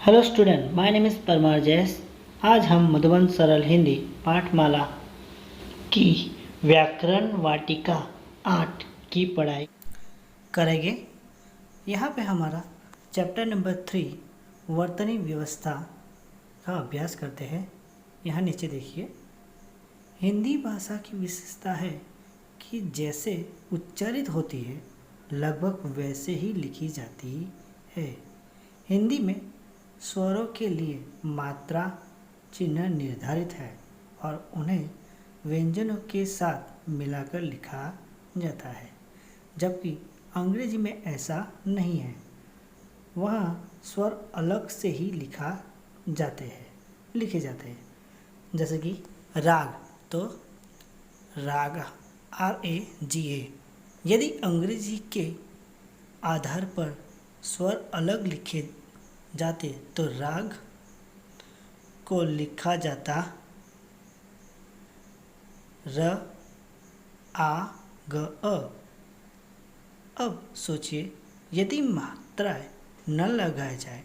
Hello student, my name is Parmar जैस। आज हम मधुबन सरल हिंदी पाठमाला की व्याकरण वाटिका 8 की पढ़ाई करेंगे। यहाँ पे हमारा चैप्टर नंबर 3 वर्तनी व्यवस्था का अभ्यास करते हैं। यहाँ नीचे देखिए, हिंदी भाषा की विशेषता है कि जैसे उच्चारित होती है लगभग वैसे ही लिखी जाती है। हिंदी में स्वरों के लिए मात्रा चिन्ह निर्धारित है और उन्हें व्यंजनों के साथ मिलाकर लिखा जाता है, जबकि अंग्रेजी में ऐसा नहीं है। वहाँ स्वर अलग से ही लिखे जाते हैं। जैसे कि राग, तो राग RAGA। यदि अंग्रेजी के आधार पर स्वर अलग लिखे जाते तो राग को लिखा जाता R A G A। अब सोचिए, यदि मात्राएं न लगाए जाए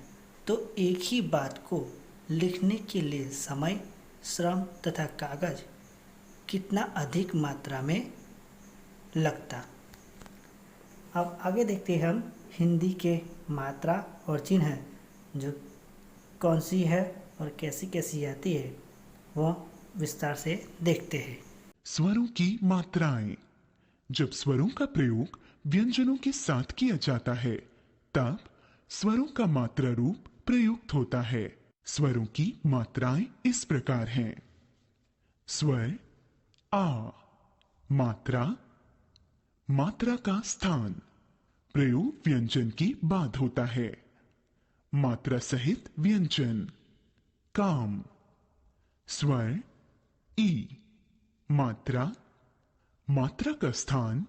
तो एक ही बात को लिखने के लिए समय, श्रम तथा कागज कितना अधिक मात्रा में लगता। अब आगे देखते हैं हम हिंदी के मात्रा और चिन्ह जो कौन सी है और कैसी कैसी आती है, वह विस्तार से देखते हैं। स्वरों की मात्राएं। जब स्वरों का प्रयोग व्यंजनों के साथ किया जाता है तब स्वरों का मात्रा रूप प्रयुक्त होता है। स्वरों की मात्राएं इस प्रकार हैं। स्वर आ, मात्रा, मात्रा का स्थान प्रयोग व्यंजन के बाद होता है। मात्रा सहित व्यंजन काम। स्वर ई, मात्रा, मात्रा का स्थान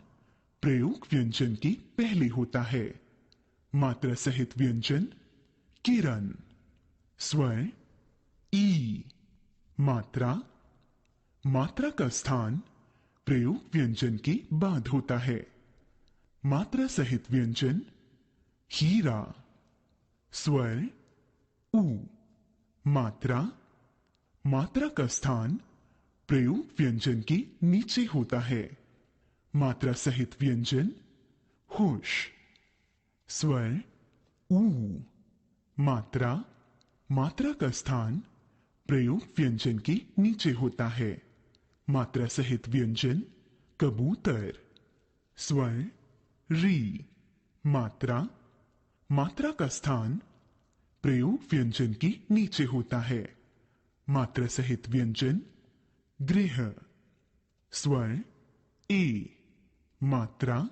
प्रयोग व्यंजन के पहले होता है। मात्रा सहित व्यंजन किरण। स्वर ई, मात्रा, मात्रा का स्थान प्रयोग व्यंजन के बाद होता है। मात्रा सहित व्यंजन हीरा। स्वर उ, मात्रा, मात्रा का स्थान प्रयोग व्यंजन के नीचे होता है। मात्रा सहित व्यंजन होश। स्वर ऊ, मात्रा, मात्रा का स्थान प्रयोग व्यंजन के नीचे होता है। मात्रा सहित व्यंजन कबूतर। स्वर री, मात्रा, मात्रा का स्थान प्रयोग व्यंजन के नीचे होता है। मात्रा सहित व्यंजन गृह। स्वर ए, मात्रा,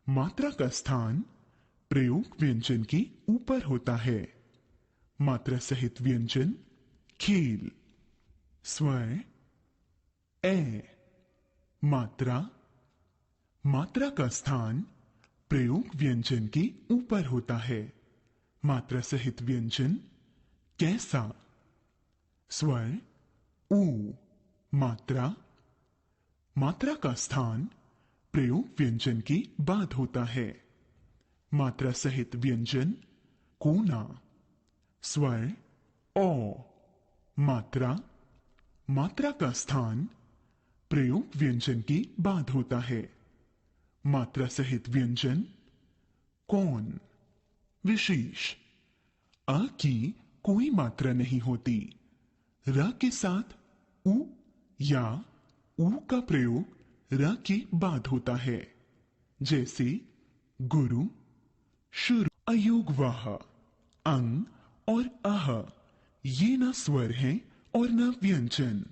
मात्रा का स्थान प्रयोग व्यंजन के ऊपर होता है। मात्रा सहित व्यंजन खेल। स्वर ए, मात्रा, मात्रा का स्थान प्रयोग व्यंजन के ऊपर होता है। मात्रा सहित व्यंजन कैसा। स्वर ऊ, मात्रा, मात्रा का स्थान प्रयोग व्यंजन के बाद होता है। मात्रा सहित व्यंजन कोना। स्वर ओ, मात्रा, मात्रा का स्थान प्रयोग व्यंजन के बाद होता है। मात्रा सहित व्यंजन कौन। विशेष अ की कोई मात्रा नहीं होती। र के साथ उ या ऊ का प्रयोग र के बाद होता है। जैसे गुरु, शुरू। अयोगवाह, अंग और अह ये न स्वर हैं और न व्यंजन।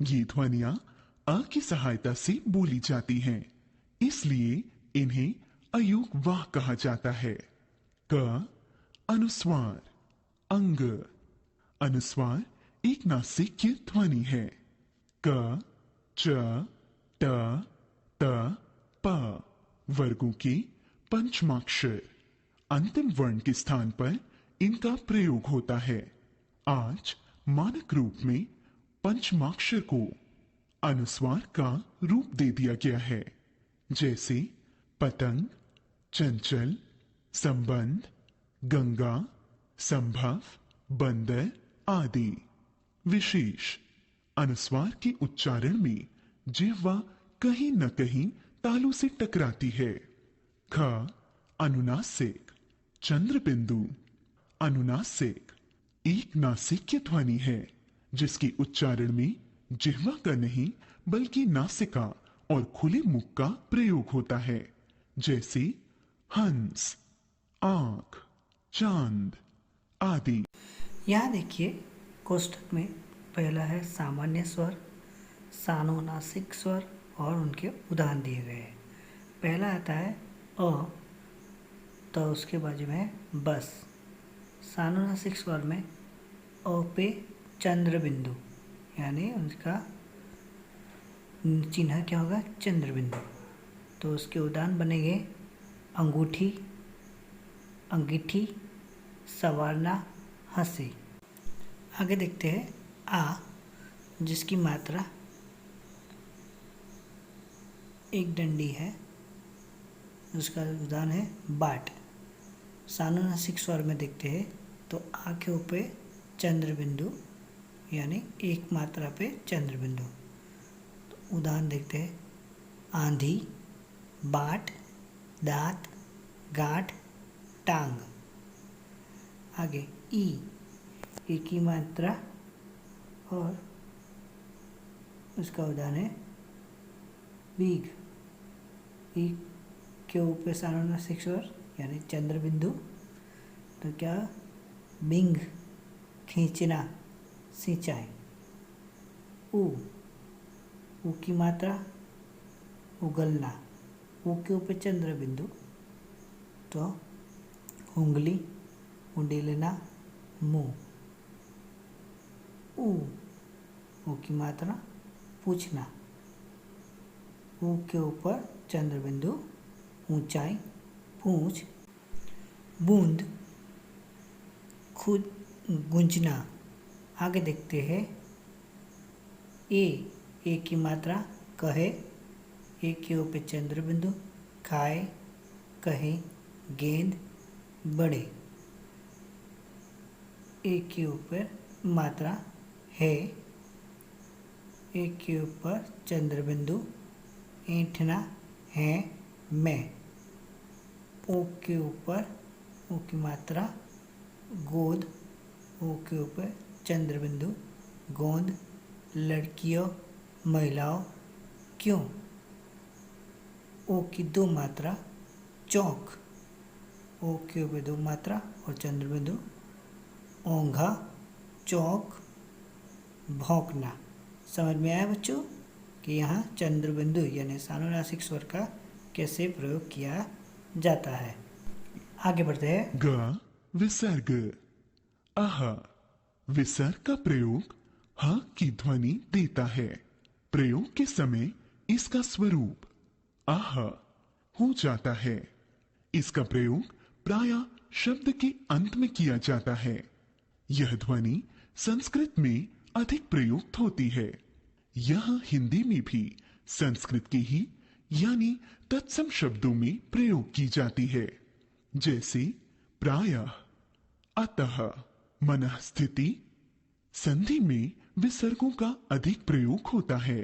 ये ध्वनियां अ की सहायता से बोली जाती हैं, इसलिए इन्हें अयोगवाह कहा जाता है। क, अनुस्वार, अंग। अनुस्वार एक नासिक्य ध्वनि है। क, च, ट, त, प वर्गों के पंचमाक्षर। अंतिम वर्ण के स्थान पर इनका प्रयोग होता है। आज मानक रूप में पंचमाक्षर को अनुस्वार का रूप दे दिया गया है, जैसे पतंग, चंचल, संबंध, गंगा, संभव, बंदर आदि। विशेष अनुस्वार के उच्चारण में जिह्वा कहीं न कहीं तालू से टकराती है। ख अनुनासिक चंद्र बिंदु। अनुनासिक एक नासिक्य ध्वनि है जिसके उच्चारण में जिह्वा का नहीं बल्कि नासिका और खुले मुख का प्रयोग होता है, जैसे हंस, आंख, चांद आदि। यहाँ देखिए कोष्ठक में पहला है सामान्य स्वर, सानुनासिक स्वर और उनके उदाहरण दिए गए हैं। पहला आता है अ, तो उसके बाजू में है बस। सानुनासिक स्वर में अ पे चंद्र बिंदु, यानी उसका चिन्ह क्या होगा, चंद्र बिंदु। तो उसके उदाहरण बनेंगे अंगूठी, अंगीठी, सवारना, हंसी। आगे देखते हैं आ, जिसकी मात्रा एक डंडी है, उसका उदाहरण है बाट। सानुनासिक स्वर में देखते हैं तो आ के ऊपर चंद्र बिंदु, यानी एक मात्रा पे चंद्र बिंदु। तो उदाहरण देखते हैं आंधी, बाट, दांत, गांठ, टांग। आगे ई की मात्रा और उसका उदाहरण है बीग। ई के ऊपर सानुनासिक स्वर यानी चंद्र बिंदु, तो क्या बिंग, खींचना, सिंचाई। ऊ की मात्रा उगलना, ऊ के ऊपर चंद्र बिंदु, तो उंगली, उंडेलना, मुंह। ऊ की मात्रा पूछना, ऊ के ऊपर चंद्र बिंदु, ऊंचाई, पूंछ। बूंद, खुद गूंजना। आगे देखते हैं ए की मात्रा कहे, ए के ऊपर चंद्र बिंदु, खाए, कहे, गेंद, बड़े। ए के ऊपर मात्रा है, ए के ऊपर चंद्र बिंदु, ऐंठना, है, मैं। ओ के ऊपर, ओ की मात्रा गोद, ओ के ऊपर चंद्र बिंदु, गोंद, लड़कियों, महिलाओं, क्यों। ओ की दो मात्रा चौक, ओ के ऊपर दो मात्रा और चंद्र बिंदु, ओंघा, चौक, भौंकना। समझ में आया बच्चों कि यहाँ चंद्र बिंदु यानी सानुनासिक स्वर का कैसे प्रयोग किया जाता है। आगे बढ़ते हैं। ग विसर्ग। आह विसर्ग का प्रयोग ह की ध्वनि देता है। प्रयोग के समय इसका स्वरूप आह हो जाता है। इसका प्रयोग प्रायः शब्द के अंत में किया जाता है। यह ध्वनि संस्कृत में अधिक प्रयुक्त होती है। यह हिंदी में भी संस्कृत के ही यानी तत्सम शब्दों में प्रयोग की जाती है, जैसे प्रायः, अतः, मनः स्थिति। संधि में विसर्गों का अधिक प्रयोग होता है।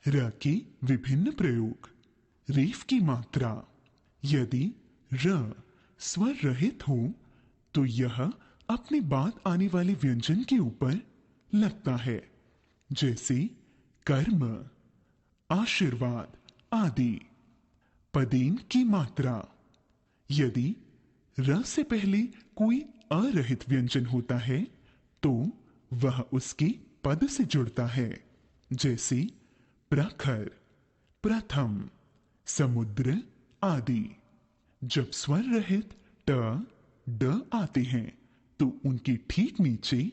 र के विभिन्न प्रयोग। रेफ की मात्रा। यदि र स्वर रहित हो तो यह अपने बाद आने वाले व्यंजन के ऊपर लगता है, जैसे कर्म, आशीर्वाद आदि। पदेन की मात्रा। यदि र से पहले कोई अरहित व्यंजन होता है तो वह उसके पद से जुड़ता है, जैसे प्रखर, प्रथम, समुद्र आदि। जब स्वर रहित ट, ड आते हैं तो उनके ठीक नीचे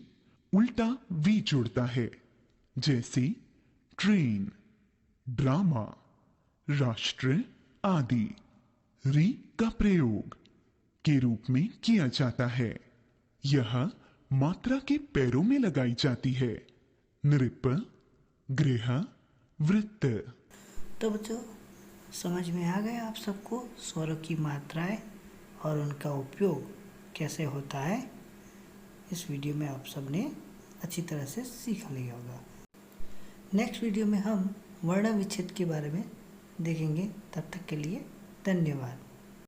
उल्टा वी जुड़ता है, जैसे ट्रेन, ड्रामा, राष्ट्र आदि। री का प्रयोग के रूप में किया जाता है। यह मात्रा के पैरों में लगाई जाती है। नृप, गृह, वृत्त। तो बच्चों समझ में आ गया आप सबको स्वरों की मात्राएं और उनका उपयोग कैसे होता है। इस वीडियो में आप सबने अच्छी तरह से सीख लिया होगा। नेक्स्ट वीडियो में हम वर्ण विच्छेद के बारे में देखेंगे। तब तक के लिए धन्यवाद।